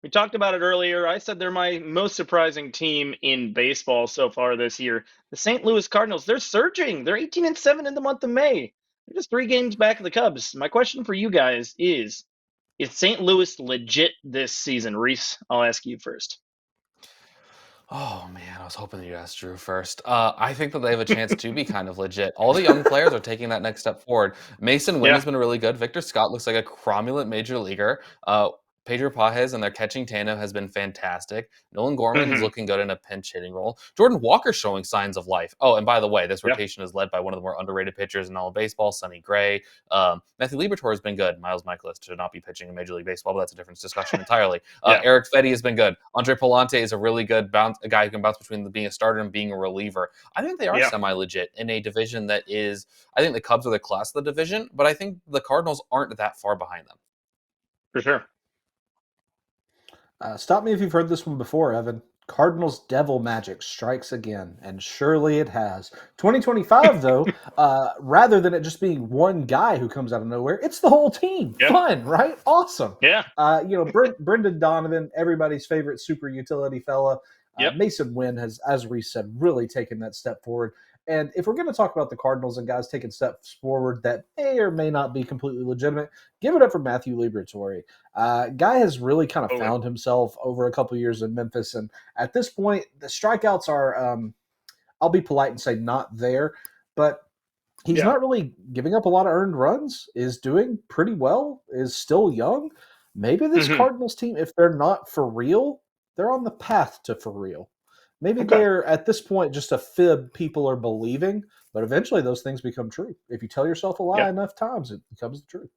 We talked about it earlier. I said they're my most surprising team in baseball so far this year. The St. Louis Cardinals, they're surging. They're 18-7 in the month of May. They're just 3 games back of the Cubs. My question for you guys is St. Louis legit this season? Reese, I'll ask you first. Oh man, I was hoping you'd ask Drew first. I think that they have a chance to be kind of legit. All the young players are taking that next step forward. Mason Wynn has Yeah. been really good. Victor Scott looks like a cromulent major leaguer. Pedro Pajes and their catching tandem has been fantastic. Nolan Gorman's Hmm. looking good in a pinch hitting role. Jordan Walker's showing signs of life. Oh, and by the way, this Yeah. rotation is led by one of the more underrated pitchers in all of baseball, Sonny Gray. Matthew Liberatore has been good. Miles Michaelis should not be pitching in Major League Baseball, but that's a different discussion entirely. Yeah. Eric Fetty has been good. Andre Palante is a really good a guy who can bounce between being a starter and being a reliever. I think they are Yeah. semi legit in a division that is. I think the Cubs are the class of the division, but I think the Cardinals aren't that far behind them. For sure. Stop me if you've heard this one before, Evan. Cardinals devil magic strikes again, and surely it has. 2025, though, rather than it just being one guy who comes out of nowhere, it's the whole team. Yeah. Fun, right? Awesome. Yeah. Brendan Donovan, everybody's favorite super utility fella. Yep. Mason Wynn has, as Reese said, really taken that step forward. And if we're going to talk about the Cardinals and guys taking steps forward that may or may not be completely legitimate, give it up for Matthew Liberatore. Guy has really kind of Totally. found himself over a couple years in Memphis, and at this point, the strikeouts are, I'll be polite and say not there, but he's Yeah. not really giving up a lot of earned runs, is doing pretty well, is still young. Maybe this Hmm. Cardinals team, if they're not for real, they're on the path to for real. Maybe Okay. they're at this point just a fib people are believing, but eventually those things become true. If you tell yourself a lie Yeah. enough times, it becomes the truth.